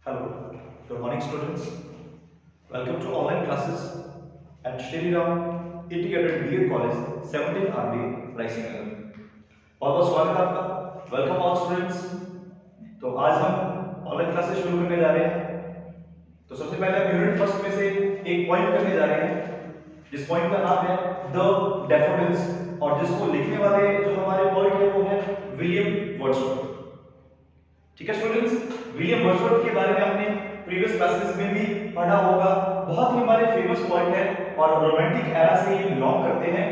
Hello, good morning students. Welcome to online classes at Shri Ram Integrated BEd College, 17 RB, rising नगर। बहुत बहुत स्वागत है आपका। Welcome all students. तो आज हम ऑनलाइन क्लासेस शुरू करने जा रहे हैं। तो सबसे पहले हम यूनिट फर्स्ट में से एक पॉइंट करने जा रहे हैं, जिस पॉइंट का नाम है द डैफोडिल्स, और जिसको लिखने वाले जो हमारे पॉइंट है वो है विलियम वर्ड्सवर्थ। ठीक है स्टूडेंट्स, विलियम वर्ड्सवर्थ के बारे में आपने प्रीवियस क्लासेस में भी पढ़ा होगा। बहुत ही हमारे फेमस पॉइंट है और रोमांटिक एरा से ये बिलोंग करते हैं।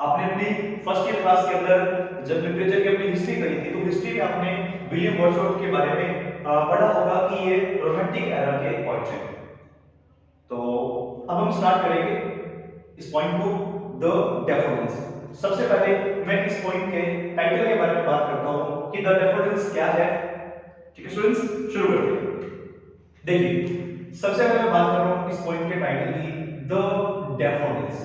आपने अपनी फर्स्ट ईयर क्लास के अंदर जब लिटरेचर की अपनी हिस्ट्री करी थी तो हिस्ट्री में आपने विलियम वर्ड्सवर्थ के बारे में पढ़ा होगा कि ये रोमांटिक एरा के पॉइंट हैं। तो अब हम स्टार्ट करेंगे इस पॉइंट को, द डैफोडिल्स। सबसे पहले मैं इस पॉइंट के टाइटल के बारे में बात करता हूं कि द डैफोडिल्स क्या है। ठीक है स्टूडेंट्स, शुरू करते हैं। देखिए, सबसे पहले मैं बात कर रहा हूं इस पॉइंट के टाइटल की, द डैफोडिल्स।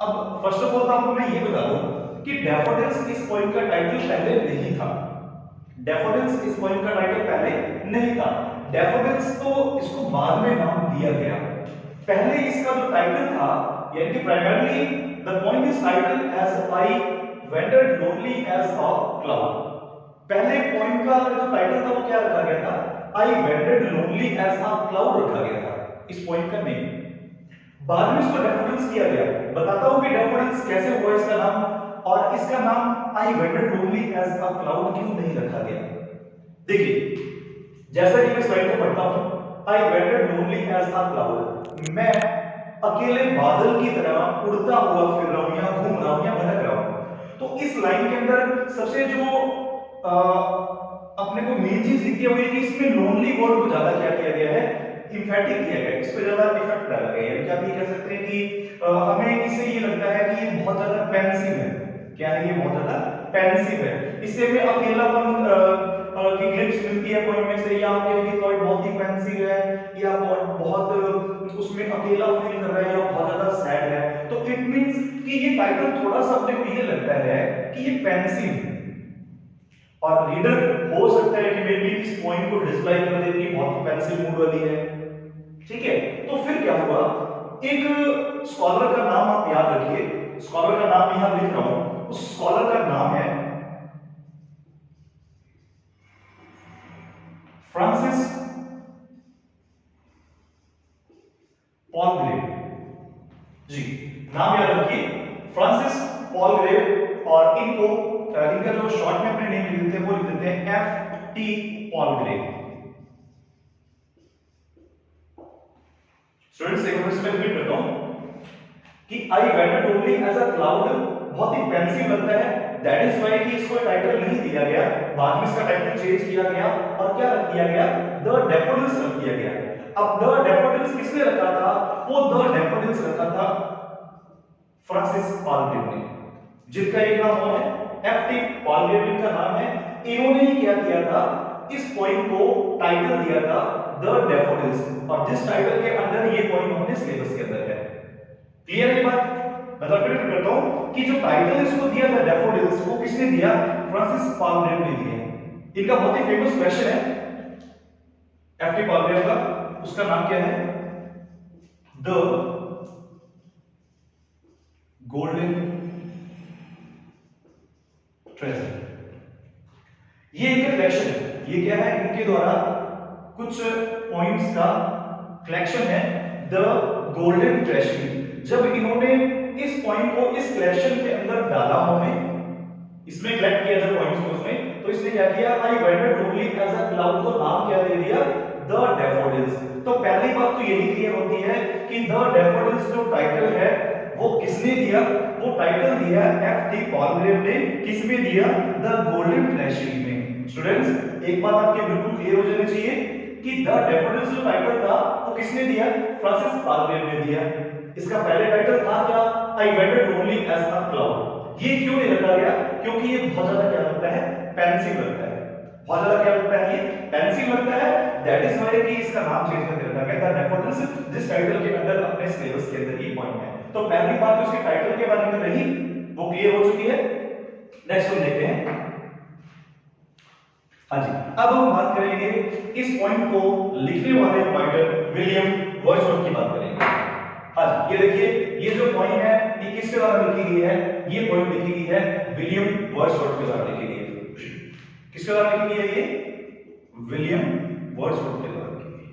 अब फर्स्ट ऑफ ऑल तो आपको मैं ये बता दूं कि डैफोडिल्स इस पॉइंट का टाइटल पहले नहीं था। डैफोडिल्स इस पॉइंट का टाइटल पहले नहीं था। डैफोडिल्स तो इसको बाद में नाम दिया गया। पहले इसका जो टाइटल था, यानी कि primarily the point is title as I wandered lonely as a cloud. पहले पॉइंट का जो टाइटल था वो क्या रखा गया था? I wandered lonely as a cloud रखा गया था इस पॉइंट का नेम। बाद में इसको डैफोडिल्स किया गया। बताता हूं कि डैफोडिल्स कैसे हुआ इसका नाम, और इसका नाम I wandered lonely as a cloud क्यों नहीं रखा गया। देखिए, जैसा कि मैं स्लाइड में पढ़ता हूं, I wandered lonely as a cloud, मैं अकेले बादल की तरह उड़ता हुआ फिर रहा हूं या घूम रहा हूं या भटक रहा हूं। तो इस लाइन के अंदर सबसे जो अपने को मेन चीज दिखती है वो ये कि इसमें लोनली वर्ड को ज्यादा क्या किया गया है, इंफैटिक किया गया है, इस पे ज्यादा इफेक्ट डाला गया है। यानी कि आप ये कह सकते हैं कि हमें इससे ये लगता है कि ये बहुत ज्यादा पेंसिव है। क्या है ये? बहुत ज्यादा पेंसिव है। इससे हमें अकेलापन की ग्लिम्स मिलती है पॉइंट में से, या आप कहें कि पॉइंट बहुत ही पेंसिव है, या बहुत उसमें अकेला फील कर रहा है, या बहुत ज्यादा सैड है। तो इट मींस कि ये टाइटल थोड़ा सा अपने को ये लगता है कि ये पेंसिव है, और रीडर हो सकता है कि मे बी इस पॉइंट को डिसलाइक कर दे कि बहुत ही पेंसिव मूड वाली है। ठीक है, तो फिर क्या हुआ, एक स्कॉलर का नाम आप याद रखिए, स्कॉलर का नाम यहां लिख रहा हूं, उस स्कॉलर का नाम है फ्रांसिस पॉलग्रेव। जी, नाम याद रखिए, फ्रांसिस पॉलग्रेव। और इनका जो शॉर्ट में अपने नेम लिख देते हैं वो लिख देते हैं एफ टी पॉलग्रेव। स्टूडेंट्स, एक बार मैं रिपीट करता हूं कि I wandered only as a cloud बहुत ही पेंसिव लगता है, दैट इज व्हाई कि इसको टाइटल नहीं दिया गया। बाद में इसका टाइटल चेंज किया गया और क्या रख दिया गया? द डैफोडिल्स रख दिया गया। अब द डैफोडिल्स किसने रखा था? वो द डैफोडिल्स रखा था फ्रांसिस पॉलग्रेव ने, जिनका एक नाम और है एफ टी पॉलग्रेव, इनका नाम है। इन्होंने ही क्या किया था, इस पॉइंट को टाइटल दिया था द डैफोडिल्स, और जिस टाइटल के अंदर ये पॉइंट हमने सिलेबस के अंदर है। क्लियर है बात? मैं रिपीट करता हूं कि जो टाइटल इसको दिया था डैफोडिल्स, वो किसने दिया? फ्रांसिस पॉलग्रेव ने दिया। इनका बहुत ही फेमस क्वेश्चन है एफ टी पॉलग्रेव का, उसका नाम क्या है? The golden treasure. ये इनका कलेक्शन है। ये क्या है? इनके द्वारा कुछ पॉइंट्स का कलेक्शन है, द गोल्डन ट्रेजरी। जब इन्होंने इस पॉइंट को इस कलेक्शन के अंदर डाला, उन्होंने इसमें कलेक्ट किया जो पॉइंट्स को उसमें, तो इसने क्या किया? I wandered only as a cloud को नाम क्या दे दिया? The daffodils. तो पहली बात तो यही क्लियर होती है कि द डैफोडिल्स जो टाइटल है वो किसने दिया? वो टाइटल दिया एफ टी पॉलग्रेव ने। किसमें दिया? द गोल्डन ट्रेजरी में। स्टूडेंट्स, एक बात आपके बिल्कुल क्लियर हो जानी चाहिए कि द डैफोडिल्स जो टाइटल था वो किसने दिया? फ्रांसिस पॉलग्रेव ने दिया। इसका पहले टाइटल था क्या? I wandered only as a cloud. ये क्यों नहीं रखा गया? क्योंकि ये बहुत ज्यादा क्या लगता है? पेंसिव लगता है। बहुत ज्यादा क्या लगता है? ये पेंसिव लगता है, दैट इज व्हाई कि इसका नाम चेंज करके रखा गया द डैफोडिल्स, जिस टाइटल के अंदर अपने सिलेबस के अंदर ये पॉइंट है। तो पहली बात तो इसके टाइटल के बारे में रही, वो क्लियर हो चुकी है। नेक्स्ट हम देखते हैं। हाँ जी, अब हम बात करेंगे इस पॉइंट को लिखने वाले राइटर विलियम वर्ड्सवर्थ की बात करेंगे। हाँ, ये देखिए, ये जो पॉइंट है ये किसके द्वारा लिखी गई है? ये पॉइंट लिखी गई है विलियम वर्ड्सवर्थ के द्वारा लिखी गई है। किसके द्वारा लिखी गई है? ये विलियम वर्ड्सवर्थ के द्वारा लिखी गई है।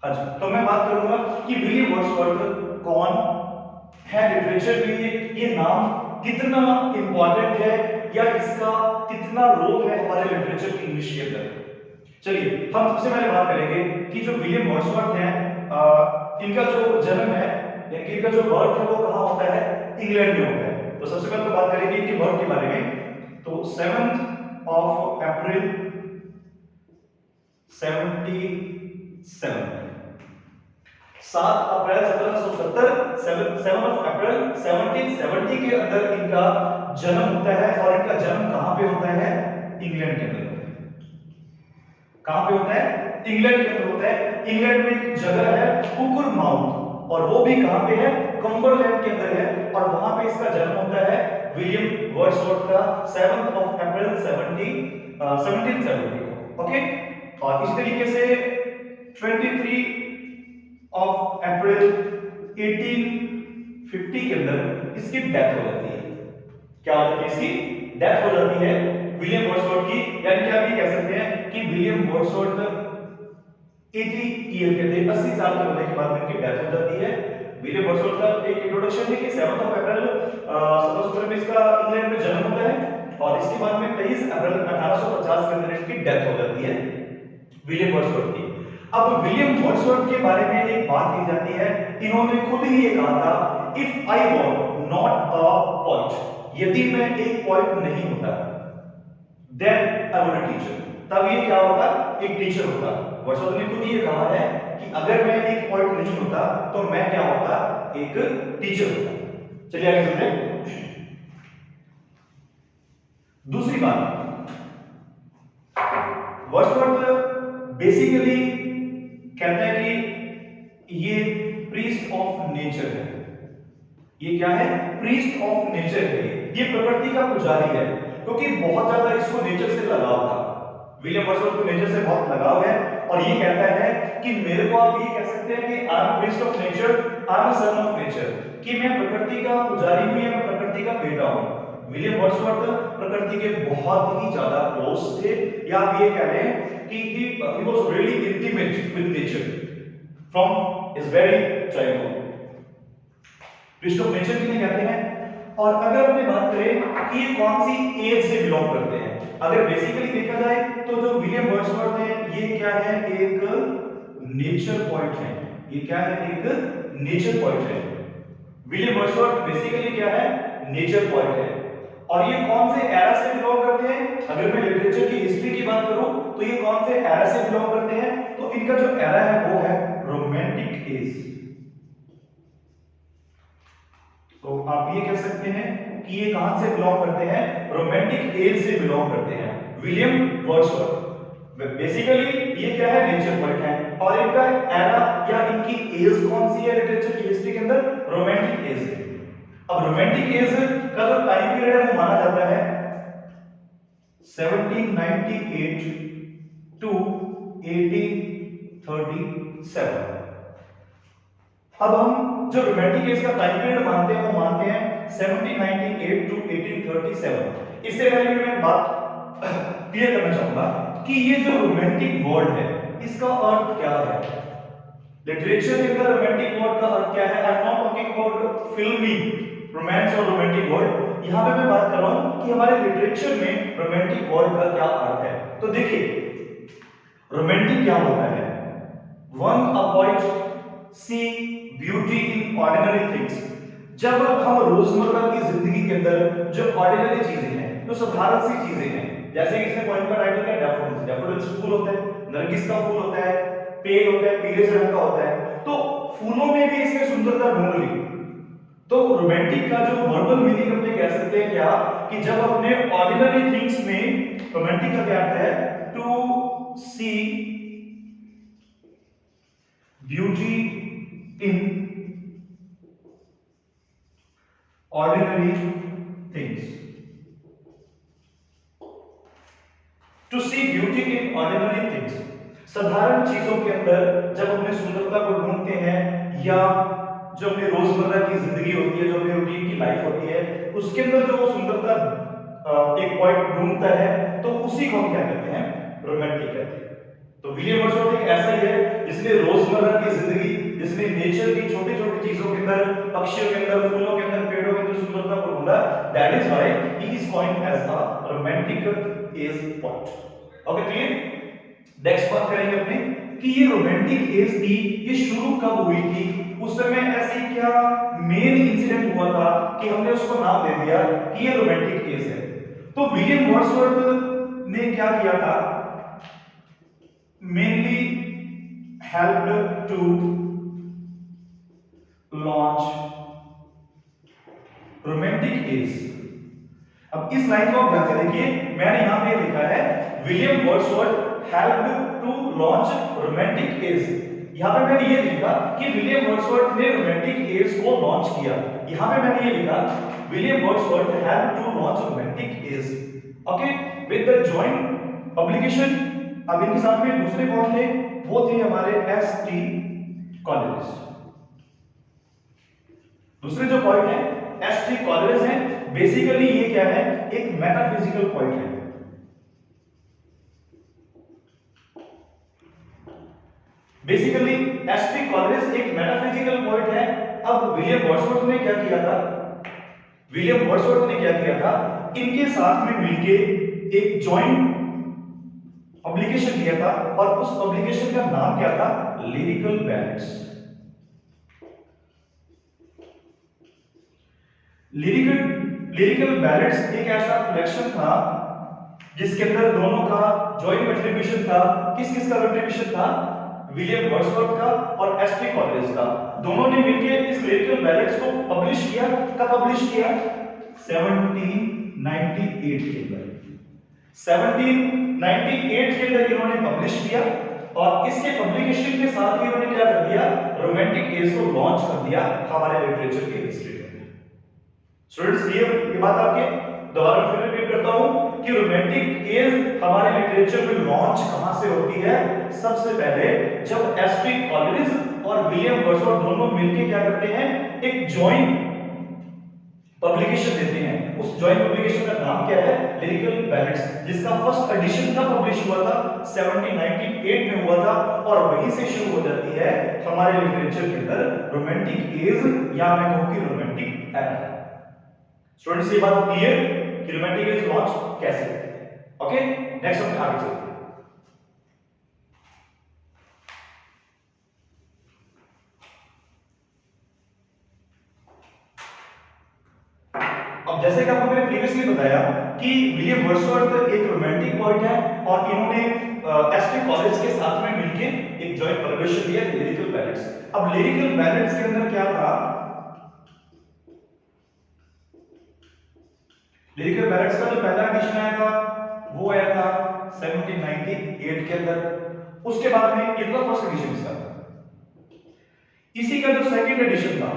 हाँ जी, तो मैं बात करूंगा कि विलियम वर्ड्सवर्थ कौन है लिटरेचर के लिए, ये नाम कितना इंपॉर्टेंट है या इसका कितना रोल है हमारे लिटरेचर की इंग्लिश के अंदर। चलिए हम सबसे पहले बात करेंगे कि जो विलियम वर्ड्सवर्थ हैं, इनका जो जन्म है, इनका जो बर्थ है वो कहाँ होता है? इंग्लैंड में होता है। तो सबसे पहले तो बात करेंगे इनके बर्थ के बारे में। तो 7 अप्रैल 77, 7 अप्रैल 1770, 7 अप्रैल 1770 के अंदर इनका जन्म होता है। और इनका जन्म कहां पे होता है? इंग्लैंड के अंदर होता है। कहां पे होता है? इंग्लैंड के अंदर होता है। इंग्लैंड में एक जगह है कुकुर माउथ, और वो भी कहां पे है? कम्बरलैंड के अंदर है। और वहां पे इसका जन्म होता है विलियम वर्ड्सवर्थ का 7 अप्रैल 1770 को। ओके, और इस तरीके से 23 अप्रैल 1850 के अंदर इसकी डेथ हो जाती है। क्या हो जाती है? इसकी डेथ हो जाती है विलियम वर्ड्सवर्थ की। यानी कि आप ये कह सकते हैं कि विलियम वर्ड्सवर्थ 80 ईयर के थे, 80 साल के होने के बाद इनकी डेथ हो जाती है। विलियम वर्ड्सवर्थ का एक इंट्रोडक्शन है कि 7 अप्रैल 1770 में इसका इंग्लैंड में जन्म होता है, और इसके बाद में 23 अप्रैल 1850 के अंदर इसकी डेथ हो जाती है विलियम वर्ड्सवर्थ की। अब विलियम वर्ड्सवर्थ के बारे में एक बात की जाती है, इन्होंने खुद ही ये कहा था, if I were not a point, यदि मैं एक पॉइंट नहीं होता, then I would a teacher, तब ये क्या होता? एक टीचर होता। वर्ड्सवर्थ ने खुद ये कहा है कि अगर मैं एक पॉइंट नहीं होता तो मैं क्या होता? एक टीचर होता। चलिए आगे चलते। दूसरी बात, वर्ड्सवर्थ बेसिकली कहता है कि ये प्रीस्ट ऑफ नेचर है। ये क्या है? प्रीस्ट ऑफ नेचर है। ये प्रकृति का पुजारी है, क्योंकि बहुत ज्यादा इसको नेचर से लगाव था। विलियम वर्ड्सवर्थ को नेचर से बहुत लगाव है, और ये कहता है कि मेरे को आप ये कह सकते हैं कि I am priest of nature, I am son of nature, कि मैं प्रकृति का पुजारी हूं या मैं प्रकृति का बेटा हूं। विलियम वर्ड्सवर्थ प्रकृति के बहुत ही ज्यादा क्लोज थे, या आप ये कह रहे हैं कि he was really intimate with nature from his very childhood. Priest of nature किन्हें कहते हैं? और अगर अपने बात करें कि ये कौन सी एज से बिलोंग करते हैं, अगर बेसिकली देखा जाए तो जो विलियम वर्ड्सवर्थ है ये क्या है? एक नेचर पॉइंट है। ये क्या है? एक नेचर पॉइंट है। विलियम वर्ड्सवर्थ बेसिकली क्या है? नेचर पॉइंट है। और ये कौन से एरा से बिलोंग करते हैं? अगर मैं लिटरेचर की हिस्ट्री की बात करूं तो ये कौन से एरा से बिलोंग करते हैं? तो इनका जो एरा है वो है रोमांटिक एज। तो आप ये कह सकते हैं कि ये कहां से बिलोंग करते हैं? रोमांटिक एज से बिलोंग करते हैं विलियम वर्ड्सवर्थ। बेसिकली ये क्या है? नेचर पॉइंट है। और इनका एरा या इनकी एज कौन सी है लिटरेचर की हिस्ट्री के अंदर? रोमांटिक एज है। अब रोमांटिक एज का जो टाइम पीरियड है वो माना जाता है 1798 टू 1837। अब हम जो रोमांटिक एज का टाइम पीरियड मानते हैं वो मानते हैं 1798 टू 1837। इससे पहले मैं बात क्लियर करना चाहूंगा कि ये जो रोमांटिक वर्ड है इसका अर्थ क्या है। लिटरेचर के अंदर रोमांटिक वर्ड का अर्थ क्या है? I am not talking about फिल्मी रोमांस और रोमांटिक वर्ड। यहां पे मैं बात कर रहा हूं कि हमारे लिटरेचर में रोमांटिक वर्ड का क्या अर्थ है। तो देखिए, रोमांटिक क्या होता है? One avoid see beauty in ordinary things. जब हम रोजमर्रा की जिंदगी के अंदर जो ऑर्डिनरी चीजें हैं, जो साधारण सी चीजें हैं, जैसे इसने पॉइंट का टाइटल क्या? डैफोडिल्स। डैफोडिल्स फूल होते हैं, नरगिस का फूल होता है, पेड़ होता है, पीले से रंग का होता है। तो फूलों में भी इसमें सुंदरता ढूंढ ली। तो रोमांटिक का जो वर्बल मीनिंग हम ये कह सकते हैं क्या? कि जब अपने ऑर्डिनरी थिंग्स में, रोमांटिक का क्या अर्थ है? To see beauty in ordinary things. To see beauty in ordinary things, साधारण चीजों के अंदर जब अपने सुंदरता को ढूंढते हैं, या जो अपनी रोजमर्रा की जिंदगी होती है, जो अपनी रूटीन की लाइफ होती है, उसके अंदर जो सुंदरता एक पॉइंट ढूंढता है, तो उसी को हम क्या कहते हैं, रोमांटिक कहते हैं। तो विलियम वर्ड्सवर्थ एक ऐसा ही है जिसने रोजमर्रा की जिंदगी, जिसने नेचर की छोटी छोटी चीजों के अंदर, पक्षियों के अंदर, फूलों के अंदर, पेड़ों के अंदर सुंदरता को ढूंढा। That is why he is coined as a romantic age point. Okay, clear. Next बात करेंगे अपने कि ये रोमांटिक एज थी, ये शुरू कब हुई थी, उस समय ऐसी क्या मेन इंसिडेंट हुआ था कि हमने उसको नाम दे दिया कि ये रोमांटिक एज है। तो विलियम वर्ड्सवर्थ ने क्या किया था, mainly helped to launch romantic age. अब इस लाइन को आप ध्यान से देखिए, मैंने यहां पे लिखा है William Wordsworth helped to launch romantic age. यहां पे मैंने ये लिखा कि विलियम वर्ड्सवर्थ ने रोमांटिक एज को लॉन्च किया। यहां पे मैंने ये लिखा William Wordsworth helped to launch romantic age, okay, with the joint publication. अब इनके साथ में दूसरे कौन थे, वो थे हमारे एस.टी. कॉलेरिज। दूसरे जो पॉइंट है एस.टी. कॉलेरिज है। बेसिकली ये क्या है, एक मेटाफिजिकल पॉइंट है। Basically ST. कॉलेरिज एक मेटाफिजिकल पॉइंट है। अब विलियम वर्ड्सवर्थ ने क्या किया था, विलियम वर्ड्सवर्थ ने क्या किया था, इनके साथ में मिलके एक जॉइंट पब्लिकेशन किया था, और उस पब्लिकेशन का नाम क्या था, लिरिकल बैलेट्स। लिरिकल बैलेट्स एक ऐसा कलेक्शन था जिसके अंदर दोनों का जॉइंट कंट्रीब्यूशन था। किस किस का कंट्रीब्यूशन था, विलियम वर्ड्सवर्थ का और एस.टी. कॉलेरिज का। दोनों ने मिलकर इस लिरिकल बैलेट्स को पब्लिश किया। कब पब्लिश किया, 1798 के अंदर। 1798 के अंदर इन्होंने पब्लिश किया, और इसके पब्लिकेशन के साथ ही इन्होंने क्या कर दिया, रोमांटिक एज को लॉन्च कर दिया हमारे लिटरेचर की हिस्ट्री में। स्टूडेंट्स, ये बात आपके दोबारा फिर रिपीट करता हूं कि रोमांटिक एज हमारे लिटरेचर में लॉन्च कहां से होती है, सबसे पहले जब एस.टी. कॉलेरिज और विलियम वर्ड्सवर्थ दोनों मिलकर क्या करते हैं, एक जॉइंट पब्लिकेशन देते हैं। उस जॉइंट पब्लिकेशन का नाम क्या है, लिरिकल बैलेट्स, जिसका फर्स्ट एडिशन कब पब्लिश हुआ था, 1798 में हुआ था। और वहीं से शुरू हो जाती है हमारे लिटरेचर के अंदर रोमांटिक एज, या मैं कहूं कि रोमांटिक एरा। स्टूडेंट्स, ये बात क्लियर कि रोमांटिक एज लॉन्च कैसे होती है। ओके, नेक्स्ट हम आगे चलते हैं। अब जैसे कि आपको मैंने प्रीवियसली बताया कि विलियम वर्ड्सवर्थ एक रोमांटिक पॉइंट है, और इन्होंने एस.टी. कॉलेज के साथ में मिलकर एक जॉइंट पब्लिकेशन दिया, लिरिकल बैलेट्स। अब लिरिकल बैलेट्स के अंदर क्या था, लिरिकल बैलेट्स का जो पहला एडिशन आया था वो आया था 1798 के अंदर। उसके बाद में ये तो फर्स्ट एडिशन इसका था। इसी का जो सेकंड एडिशन था,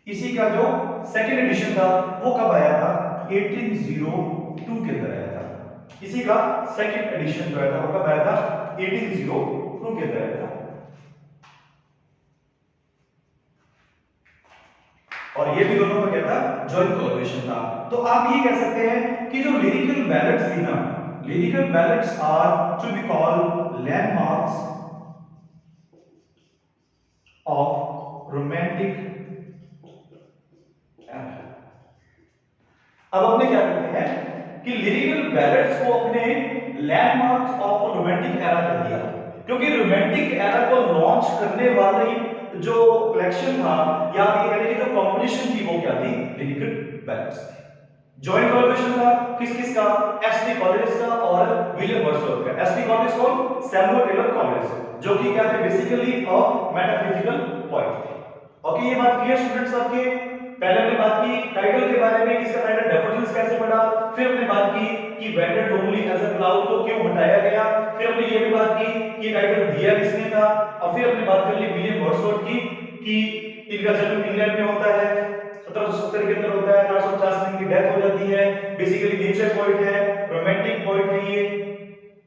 इसी का जो सेकंड एडिशन था वो कब आया था, 1802 के अंदर आया था। इसी का सेकंड एडिशन जो आया था वो कब आया था, 1802 के अंदर आया था। और ये भी दोनों का क्या था, जॉइंट कोलैबोरेशन था। तो आप ये कह सकते हैं कि जो लिरिकल बैलेट्स थी ना, lyrical ballads are to be called landmarks of romantic. अब अपने क्या करते हैं कि लिरिकल बैलेट्स को अपने लैंडमार्क्स ऑफ रोमांटिक एरा कर दिया, क्योंकि रोमांटिक एरा को लॉन्च करने वाली जो कलेक्शन था, या ये जो कॉम्बिनेशन थी, वो क्या थी, लिरिकल बैलेट्स थी। जॉइंट कोलैबोरेशन था किस किस का, एस.टी. कॉलेरिज का और विलियम वर्ड्सवर्थ का। एस.टी. कॉलेरिज कौन, सैमुअल टेलर कॉलेरिज, जो कि क्या थे, बेसिकली अ मेटाफिजिकल पॉइंट थे। ओके, ये बात क्लियर स्टूडेंट्स आपके। पहले हमने बात की टाइटल के बारे में, इसका टाइटल डैफोडिल्स कैसे पड़ा, फिर हमने बात की कि वेंडेड डोमली एज अ क्लाउड को क्यों हटाया गया, फिर हमने ये भी बात की कि टाइटल दिया किसने था, और फिर हमने बात कर ली विलियम वर्ड्सवर्थ की कि इनका जन्म इंग्लैंड में होता है 17 470 के अंदर होता है, 450 में इनकी डेथ हो जाती है। बेसिकली नेचर पोइट है, रोमांटिक पोइट है ये,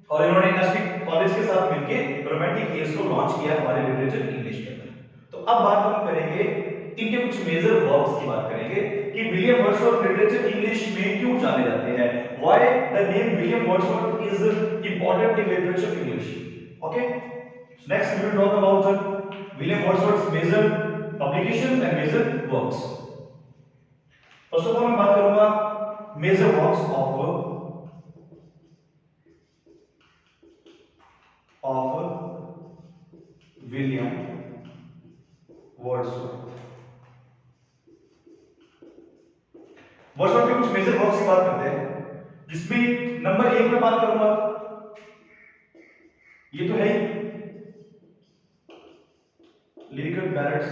और इन्होंने एसपी कॉलेज के साथ मिलकर रोमांटिक एज को लॉन्च किया हमारे लिटरेचर इंग्लिश के अंदर। तो अब बात हम करेंगे इनके कुछ मेजर वर्क्स की बात करेंगे कि विलियम वर्ड्सवर्थ लिटरेचर इंग्लिश में क्यों जाने जाते हैं, why the name William Wordsworth is important in literature English. Okay, next we will talk about William Wordsworth's major publications and major works. First of all मैं बात करूंगा major works of William Wordsworth. Wordsworth के कुछ major works की बात करते हैं, जिसमें नंबर 1 में बात करूंगा, ये तो है ही लिरिकल बैलेड्स।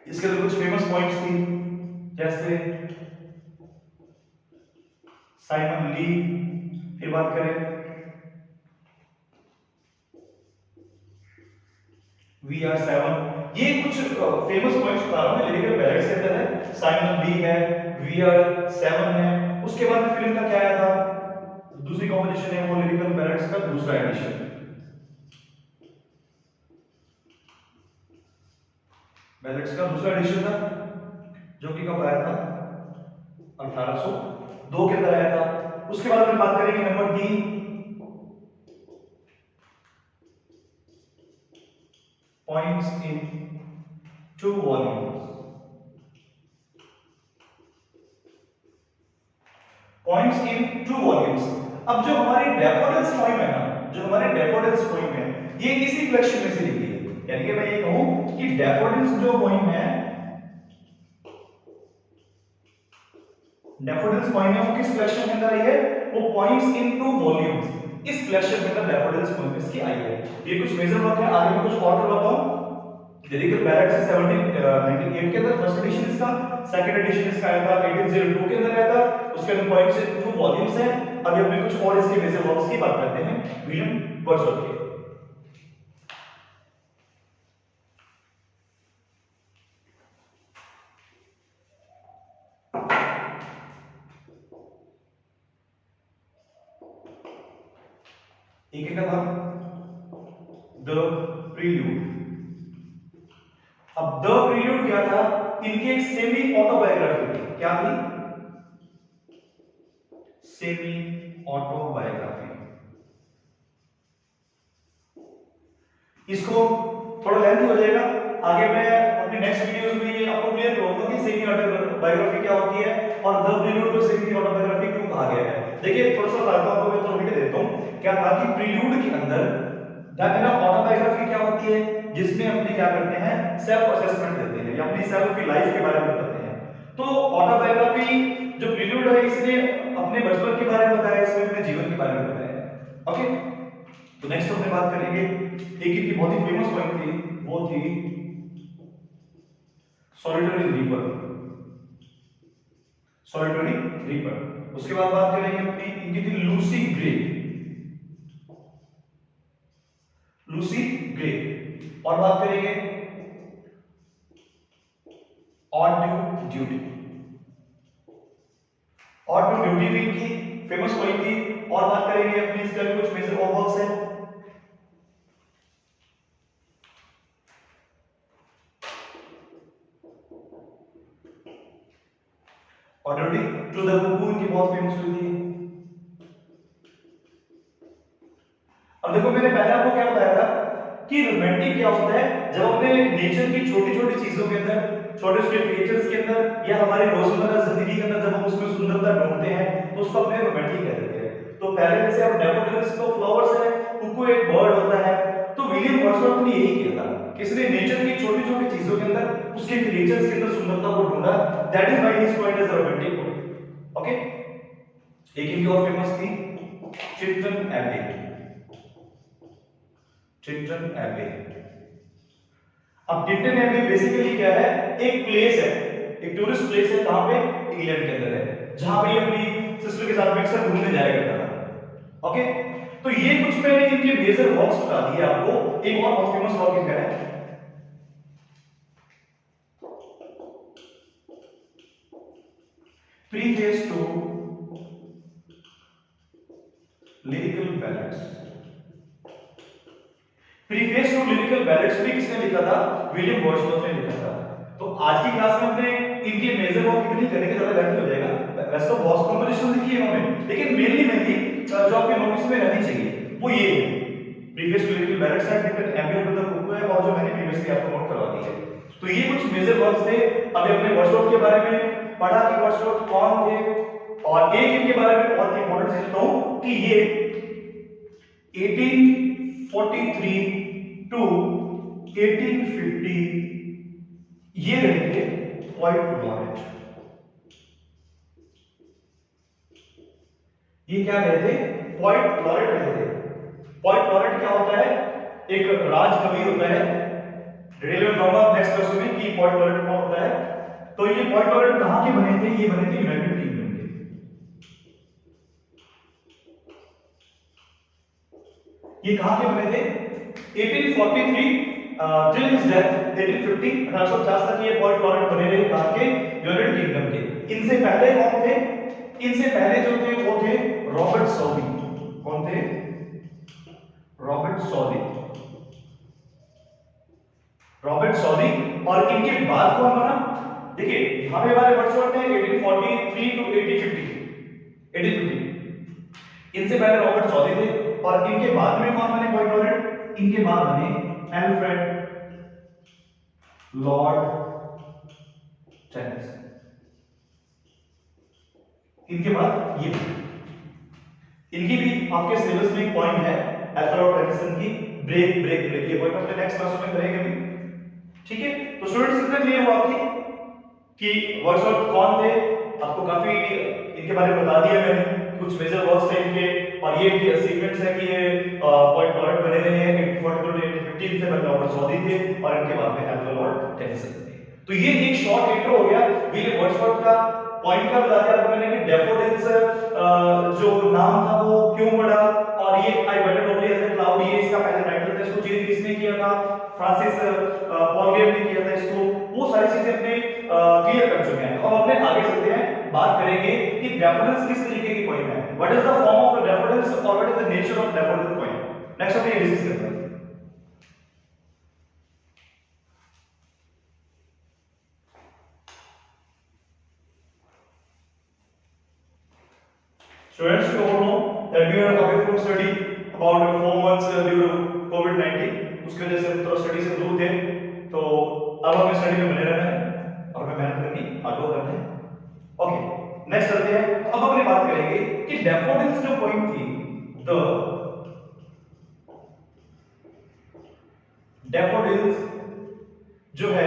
इसके अंदर कुछ फेमस पॉइंट्स थी, जैसे साइमन ली, फिर बात करें VR7, ये कुछ फेमस पॉइंट्स बता रहा हूं लिरिकल बैलेड्स के अंदर है। साइमन ली है, VR7 है। उसके बाद फिल्म का क्या आया था, दूसरी कॉम्पोजिशन है वो लिरिकल बैलेड्स का दूसरा एडिशन। बैलेड्स का दूसरा एडिशन था जो कि कब आया था, 1802 के अंदर आया था। उसके बाद में बात करेंगे number 3, poems in 2 volumes। poems in 2 volumes। अब जो हमारी डैफोडिल्स पोएम है ना, जो हमारे डैफोडिल्स पोएम है, ये इसी कलेक्शन में से लिखी है। यानी कि मैं ये कहूं कि डैफोडिल्स जो पोएम है, डैफोडिल्स पोएम है वो किस कलेक्शन के अंदर आई है, वो poems in 2 volumes इस कलेक्शन के अंदर डैफोडिल्स पोएम इसकी आई है। ये कुछ मेजर वर्क है। आगे मैं कुछ और बताता हूं। लिरिकल बैलेड्स है 1798 के अंदर फर्स्ट एडिशन इसका, सेकंड एडिशन इसका आया था 1802 के अंदर आया था। उसके अंदर पॉइंट्स इन 2 वॉल्यूम्स हैं। अभी हम कुछ और इसके मेजर वर्क्स की बात करते हैं विलियम वर्ड्सवर्थ के। एक था द प्रील्यूड। अब द प्रील्यूड क्या था, इनकी एक सेमी ऑटोबायोग्राफी थी। क्या थी, सेमी ऑटोबायोग्राफी। इसको थोड़ा लेंथ हो जाएगा, आगे मैं अपनी नेक्स्ट वीडियोस में ये आपको क्लियर करूंगा कि सेमी ऑटोबायोग्राफी क्या होती है और द प्रील्यूड को सेमी ऑटोबायोग्राफी क्यों कहा गया है। देखिए थोड़ा सा बताता हूं, आपको मैं थोड़ा हिंट देता हूं। क्या था कि प्रील्यूड के अंदर ऑटोबायोग्राफी क्या होती है, जिसमें अपने क्या करते हैं, सेल्फ असेसमेंट देते हैं या अपनी सेल्फ की लाइफ के बारे में बताते हैं। तो ऑटोबायोग्राफी जो प्रील्यूड है, इसने अपने बचपन के बारे में बताया, इसमें अपने जीवन के बारे में बताया। ओके, तो नेक्स्ट हम बात करेंगे एक इनकी बहुत ही फेमस पॉइंट थी, वो थी सॉलिटरी रीपर। Solitary reaper. उसके बाद बात करेंगे अपनी इनकी थी लूसी ग्रे। Lucy grey. और बात करेंगे ऑड ड्यूटी। ऑड ड्यूटी भी इनकी फेमस पॉइंट थी। और बात करेंगे अपनी इसका भी कुछ मेजर वर्क्स है। Ode duty to the cuckoo इनकी बहुत फेमस हुई थी। अब देखो मैंने पहले आपको क्या बताया था कि रोमांटिक क्या होता है, जब अपने नेचर की छोटी-छोटी चीजों के अंदर, छोटे-छोटे क्रिएचर्स के अंदर या हमारी रोजमर्रा जिंदगी के अंदर जब हम उसमें सुंदरता ढूंढते हैं तो उसको अपने रोमांटिक कह देते हैं। तो पहले जैसे अब डैफोडिल्स तो फ्लावर्स है, कुकू एक बर्ड होता है। तो विलियम वर्ड्सवर्थ ने यही किया था कि इसने नेचर की छोटी-छोटी चीजों के अंदर, उसके क्रिएचर्स के अंदर सुंदरता को ढूंढा। That is why he is called as a romantic poet. Okay, एक इनकी और फेमस थी चिल्टन एबे। चिल्टन एबे। अब चिल्टन एबे बेसिकली क्या है, एक प्लेस है, एक टूरिस्ट प्लेस है, कहां पे, इंग्लैंड के अंदर है, जहां पे ये अपनी सिस्टर के साथ मिलकर घूमने जाया करता था। ओके, तो ये कुछ मैंने इनके मेजर वर्क्स बता दिए आपको। एक और बहुत फेमस वर्क इनका है preface to lyrical ballads. Preface to lyrical ballads भी किसने लिखा था? विलियम वर्ड्सवर्थ ने लिखा था। तो आज की क्लास में हमने इनके मेजर वर्क कितनी करने के ज्यादा बेहतर हो जाएगा। वैसे तो बहुत कंपोजिशन लिखी है उन्होंने, लेकिन मेनली जो आपके नोटिस में रहनी चाहिए वो ये है, preface to lyrical ballads and written ambient with the book है, और जो मैंने प्रीवियसली आपको नोट करवा दी है। तो ये कुछ मेजर वर्क्स थे। अभी हमने वर्ड्सवर्थ के बारे में पढ़ा कि वर्ड्सवर्थ कौन थे, और एक इनके बारे में बहुत इंपॉर्टेंट चीज बताऊं कि ये 1843 टू 1850 ये रहे थे पोएट लॉरेट। ये क्या रहे थे? पोएट लॉरेट रहे थे। पोएट लॉरेट क्या होता है? एक राज कवि होता है। रेलवे नंबर नेक्स्ट क्वेश्चन में कि पोएट लॉरेट कौन होता है। तो ये पोएट लॉरेट कहां के बने थे? ये बने थे यूनाइटेड किंगडम के। ये कहां के बने थे? 1843 टिल हिज डेथ 1850 1850 तक ये पोएट लॉरेट बने रहे। कहां के? यूनाइटेड किंगडम के। इनसे पहले कौन थे? इनसे पहले जो थे वो थे रॉबर्ट सॉली। कौन थे? रॉबर्ट सॉली। रॉबर्ट सॉली। और इनके बाद कौन बना? देखिए यहां पे हमारे वर्ड्सवर्थ है 1843 टू 1850 1850। इनसे पहले रॉबर्ट सॉली थे, और इनके बाद में कौन बने पोएट लॉरेट? इनके बाद बने एल्फ्रेड लॉर्ड टेनिसन। इनके बाद ये इनकी भी आपके सिलेबस में एक पॉइंट है एल्फ्रेड लॉर्ड टेनिसन की, ब्रेक ब्रेक ब्रेक। ये पॉइंट अपने नेक्स्ट क्लास में करेंगे भी, ठीक है। तो स्टूडेंट्स इतना क्लियर हुआ आपकी कि वर्ड्सवर्थ कौन थे। आपको काफी इनके बारे में बता दिया मैंने, कुछ मेजर वर्क्स थे इनके, और ये इनके अचीवमेंट्स है कि ये पोएट लॉरेट बने रहे हैं 1842 टू 1815 से। पहले रॉबर्ट सॉली थे और इनके बाद में एल्फ्रेड लॉर्ड टेनिसन थे। तो ये एक शॉर्ट इंट्रो हो गया विलियम वर्ड्सवर्थ का। पॉइंट का बता दिया आपको मैंने कि डैफोडिल्स जो नाम था वो क्यों पड़ा, और ये आई वेटेड ओनली एज अ क्लाउड, ये इसका पहला टाइटल था। इसको चेंज किसने किया था? फ्रांसिस पॉलगेट ने किया था इसको। वो सारी चीजें अपने क्लियर कर चुके हैं। तो अब अपने आगे चलते हैं, बात करेंगे कि डैफोडिल्स किस तरीके की पॉइंट है, what is the form of daffodils और what is the nature of daffodil point. Next अपने डिस्कस करते हैं। Students, you all know that we are away from study about 4 months due to COVID-19. उसकी वजह से थोड़ा study से दूर थे, तो अब हमें स्टडी में बने रहना है और हमें मेहनत करनी, हार्ड वर्क करना है। ओके, नेक्स्ट चलते हैं। अब अपने बात करेंगे कि डैफोडिल्स जो पॉइंट थी, द डैफोडिल्स जो है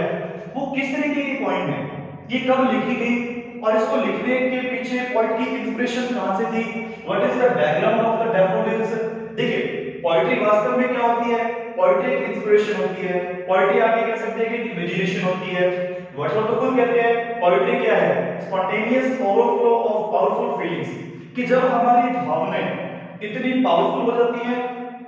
वो किस तरीके की पॉइंट है, ये कब लिखी गई, और इसको लिखने के पीछे पोएट की इंस्पिरेशन कहां से थी, what is the background of the daffodils. देखिए पोएट्री वास्तव में क्या होती है? पोएट्री एक इंस्पिरेशन होती है। पोएट्री आप ये कह सकते हैं कि इमेजिनेशन होती है। वर्ड्सवर्थ तो खुद कहते हैं पोएट्री क्या है? Spontaneous overflow of powerful feelings, कि जब हमारी भावनाएं इतनी पावरफुल हो जाती हैं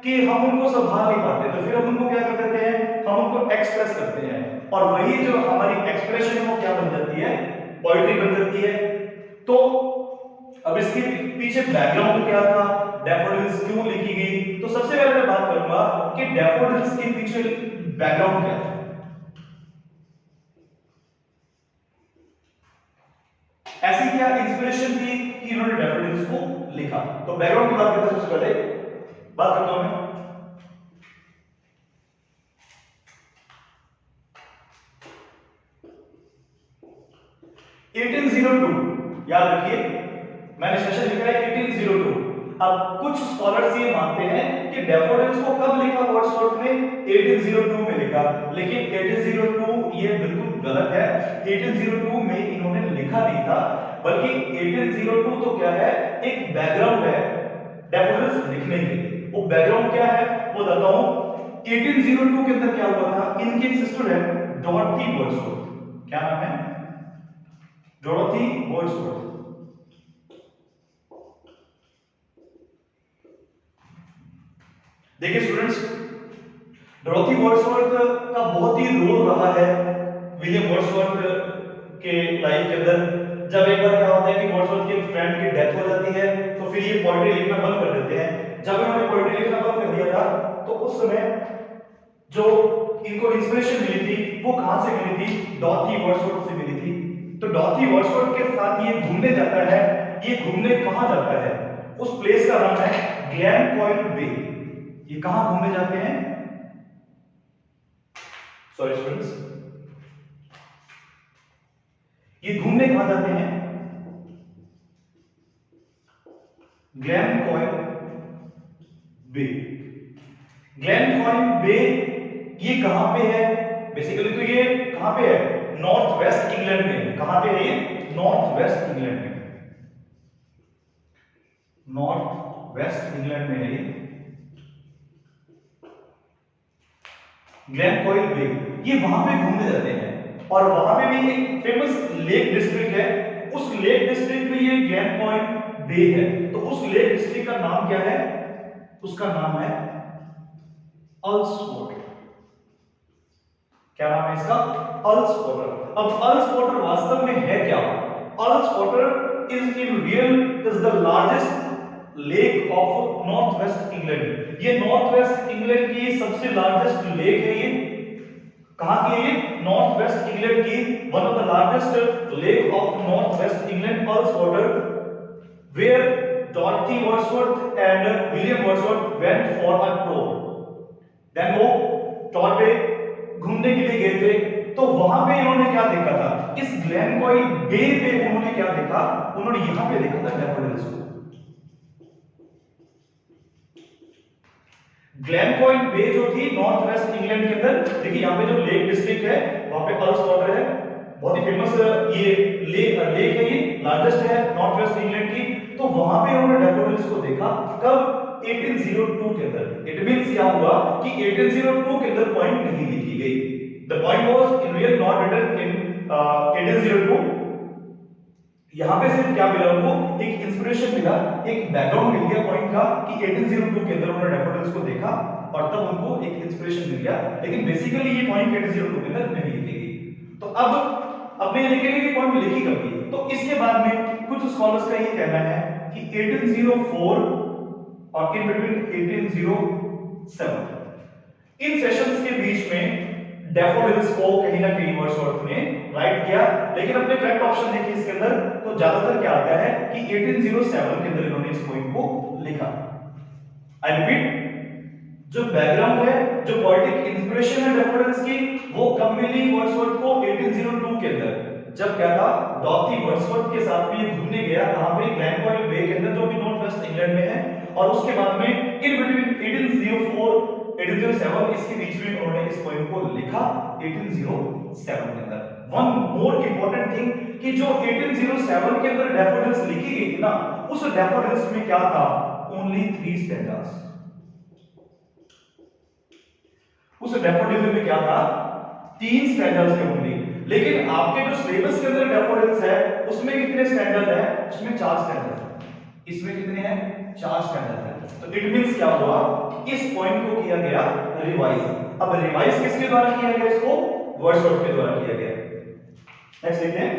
कि हम उनको संभाल नहीं पाते, तो फिर हम उनको क्या कर देते हैं? हम उनको एक्सप्रेस करते हैं, और वही जो हमारी एक्सप्रेशन है वो क्या बन जाती है? पोएट्री बन जाती है। तो अब इसके पीछे बैकग्राउंड क्या था, डैफोडिल्स क्यों लिखी गई, तो सबसे पहले मैं बात करूंगा कि डैफोडिल्स के पीछे बैकग्राउंड क्या था। ऐसी क्या इंस्पिरेशन थी कि इन्होंने डैफोडिल्स को लिखा। तो बैकग्राउंड की बात करते हैं, सबसे पहले बात करता हूं मैं 1802। याद रखिए मैंने सेशन लिखा है 1802। अब कुछ स्कॉलर्स ये मानते हैं कि डैफोडिल्स को कब लिखा वर्ड्सवर्थ ने? 1802 में लिखा, लेकिन 1802 ये बिल्कुल गलत है। 1802 में इन्होंने लिखा नहीं था, बल्कि 1802 तो क्या है, एक बैकग्राउंड है डैफोडिल्स लिखने के। वो बैकग्राउंड क्या है वो बताता हूं। 1802 के अंदर क्या हुआ था, इनके सिस्टर है डॉरोथी वर्ड्सवर्थ। क्या नाम है? Dorothy Wordsworth. देखिए स्टूडेंट्स, डोरोथी वर्ड्सवर्थ का बहुत ही रोल रहा है विलियम वर्ड्सवर्थ के लाइफ के अंदर। जब एक बार क्या होता है कि वर्ड्सवर्थ के फ्रेंड की डेथ हो जाती है तो फिर ये पोएट्री लिखना बंद कर देते हैं। जब इन्होंने पोएट्री लिखना बंद कर दिया था तो उस समय जो इनको इंस्पिरेशन मिली थी वो कहां से मिली थी? डोरोथी वर्ड्सवर्थ से मिली थी। तो डोरोथी वर्ड्सवर्थ के साथ ये घूमने जाता है। ये घूमने कहां जाता है? उस प्लेस का नाम है ग्लेनकॉइल बे। ये कहां घूमने जाते हैं? सॉरी स्टूडेंट्स, ये घूमने कहां जाते हैं? ग्लेनकॉइल बे। ग्लेनकॉइल बे ये कहां पे है? बेसिकली तो ये कहां पे है? नॉर्थ वेस्ट इंग्लैंड में। कहां पे है ये? नॉर्थ वेस्ट इंग्लैंड में। नॉर्थ वेस्ट इंग्लैंड में है ये ग्लेनकॉइल बे। ये वहां पे घूमने जाते हैं और वहां पे भी एक फेमस लेक डिस्ट्रिक्ट है। उस लेक डिस्ट्रिक्ट में ये ग्लेनकॉइल बे है। तो उस लेक डिस्ट्रिक्ट का नाम क्या है? उसका नाम है अल्सवॉटर। क्या नाम है इसका? अल्सवॉटर। अब अल्सवॉटर वास्तव में है क्या? Ullswater is in real is the largest lake of north west England. ये नॉर्थ वेस्ट इंग्लैंड की सबसे लार्जेस्ट लेक है। ये कहां की है? ये नॉर्थ वेस्ट इंग्लैंड की one of the largest lake of north west England, Ullswater, where Dorothy Wordsworth and William Wordsworth went for a tour. Then वो टूर पे घूमने के लिए गए थे। तो वहां पे इन्होंने क्या देखा था? इस ग्लेनकॉइल बे पे उन्होंने क्या देखा? उन्होंने यहां पे देखा था डैफोडिल्स को। ग्लेनकॉइल बे जो थी नॉर्थ वेस्ट इंग्लैंड के अंदर, देखिए यहां पे जो लेक डिस्ट्रिक्ट है वहां पे अल्सवॉटर है, बहुत ही फेमस ये लेक है, ये लार्जेस्ट है नॉर्थ वेस्ट इंग्लैंड की। तो वहां पे उन्होंने डैफोडिल्स को देखा। कब? 1802 के अंदर। इट मींस क्या हुआ कि 1802 के अंदर पॉइंट नहीं लिखी गई। The point was in real not written in 1802। यहां पे सिर्फ क्या मिला उनको? एक इंस्पिरेशन मिला, एक बैकग्राउंड मिल गया पॉइंट का कि 1802 के अंदर उन्होंने डैफोडिल्स को देखा और तब उनको एक इंस्पिरेशन मिल गया। लेकिन बेसिकली ये पॉइंट 1802 के अंदर नहीं लिखी गई। तो अब अपने लिखेंगे कि पॉइंट लिखी कब गई? तो इसके बाद में कुछ स्कॉलर्स का ये कहना है कि 1804 और इन बिटवीन 1807 इन सेशंस के बीच में डैफोडिल्स को कहीं ना कहीं वर्ड्सवर्थ ने राइट किया। लेकिन अपने करेक्ट ऑप्शन देखिए इसके अंदर, तो ज्यादातर क्या आता है कि 1807 के अंदर इन्होंने इस पॉइंट को लिखा। आई रिपीट, जो बैकग्राउंड है, जो पोएटिक इंस्पिरेशन है डैफोडिल्स की, वो कब मिली वर्ड्सवर्थ को? 1802 के अंदर, जब क्या था? डॉर्थी वर्ड्सवर्थ के साथ में ये घूमने गया। कहां पे? ग्लेनकॉइल बे के अंदर, जो कि नॉर्थ वेस्ट इंग्लैंड में है। और उसके बाद में इन बिटवीन 1804 1807 इसके बीच में उन्होंने इस पोएम को लिखा 1807 के अंदर। वन मोर इंपॉर्टेंट थिंग कि जो 1807 के अंदर डैफोडिल्स लिखी गई थी ना, उस डैफोडिल्स में क्या था? Only 3 stanzas. उस डैफोडिल में क्या था? 3 स्टैंजास थे ओनली। लेकिन आपके जो सिलेबस के अंदर डैफोडिल्स है उसमें कितने स्टैंजास है? उसमें 4 स्टैंजास है। इसमें कितने हैं? 4 स्टैंजास है। तो इट मींस क्या हुआ? इस पॉइंट को किया गया रिवाइज। अब रिवाइज किसके द्वारा किया गया? इसको वर्ड्सवर्थ के द्वारा किया गया। नेक्स्ट देखते हैं।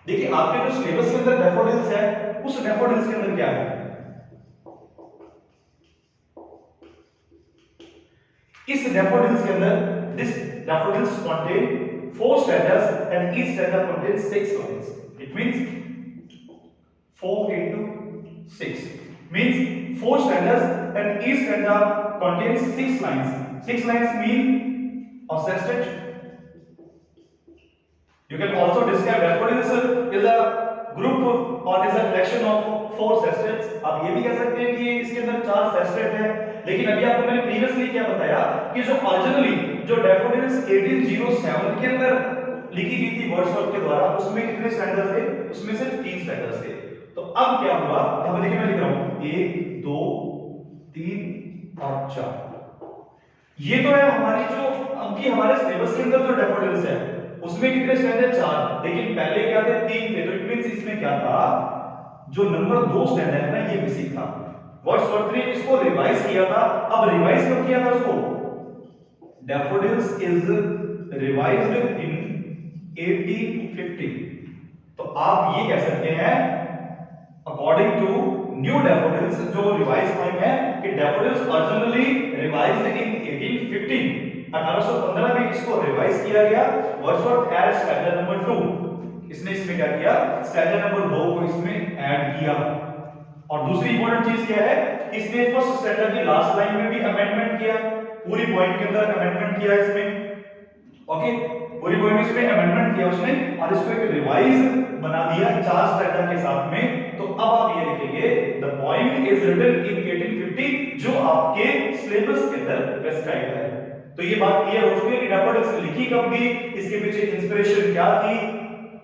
देखिए आपके जो सिलेबस के अंदर डैफोडिल्स है, उस डैफोडिल्स के अंदर क्या है? इस डैफोडिल्स के अंदर this daffodils contain 4 stanzas and each stanza contains 6 lines. It means 4 into 6 means 4 stanzas and each stanza contains 6 lines. 6 lines mean a sestet. You can also describe daffodils is a group or is a collection of 4 sestets. आप ये भी कह सकते हैं कि इसके अंदर 4 sestet है। लेकिन अभी आपको मैंने प्रीवियसली क्या बताया कि जो ओरिजिनली जो डैफोडिल्स 1807 के अंदर लिखी गई थी वर्ड्सवर्थ के द्वारा, उसमें कितने स्टैंडर्स थे? उसमें सिर्फ 3 स्टैंडर्स थे। तो अब क्या हुआ? यहां देखिए मैं लिख रहा हूं 1 2 3 और 4। ये तो है हमारी जो अब की हमारे सिलेबस के अंदर जो डैफोडिल्स है उसमें कितने स्टैंड है? 4, लेकिन पहले क्या थे? 3 थे। तो इट मींस इसमें क्या था, जो नंबर 2 स्टैंड है ना, ये मिसिंग था। वर्ड्सवर्थ ने इसको रिवाइज किया था। अब रिवाइज कब किया था उसको? डैफोडिल्स इज रिवाइज्ड इन 1850। तो आप ये कह सकते हैं अकॉर्डिंग टू न्यू डैफोडिल्स, जो रिवाइज टाइम है कि डैफोडिल्स ओरिजिनली रिवाइज्ड इन 1815। 1815 में इसको रिवाइज किया गया। Wordsworth add standard number 2। इसने इसमें क्या किया? स्टैंडर्ड नंबर 2 को इसमें ऐड किया। और दूसरी इंपॉर्टेंट चीज क्या है, इसने फर्स्ट स्टैंडर्ड की लास्ट लाइन में भी अमेंडमेंट किया। पूरी पॉइंट के अंदर अमेंडमेंट किया इसमें। ओके, पूरी पॉइंट में इसमें अमेंडमेंट किया उसने और इसको एक रिवाइज बना दिया 4 स्टैंडर्ड के साथ में। तो अब आप ये लिखेंगे the point is written in 1850, जो आपके सिलेबस के अंदर प्रेस्क्राइब है। तो ये बात क्लियर हो चुकी है कि डैफोडिल्स लिखी कब गई, इसके पीछे इंस्पिरेशन क्या थी।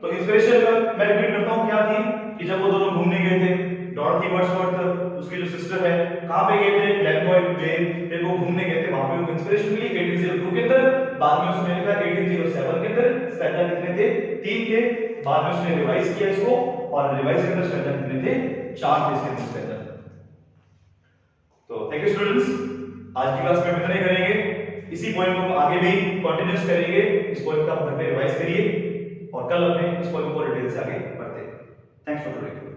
तो इंस्पिरेशन मैं रिपीट करता हूं क्या थी, कि जब वो दोनों घूमने गए थे, डॉर्थी वर्ड्सवर्थ उसकी जो सिस्टर है, कहां पे गए थे? ग्लेनकॉइट प्लेन पे वो घूमने गए थे, वहां पे उनको इंस्पिरेशन मिली 1802 के अंदर। बाद में उसने लिखा 1807 के अंदर। स्टैंडर्ड कितने थे? 3 थे। बाद में उसने रिवाइज किया इसको, और रिवाइज के अंदर स्टैंडर्ड कितने थे? 4 थे इसके अंदर स्टैंडर्ड। तो थैंक यू स्टूडेंट्स, आज की क्लास में हम इतना ही करेंगे। इसी पॉइंट को हम आगे भी कंटिन्यूस करेंगे। इस पॉइंट का आप घर पे रिवाइज करिए और कल अपने इस पॉइंट को डिटेल से आगे बढ़ते हैं। Thanks for today.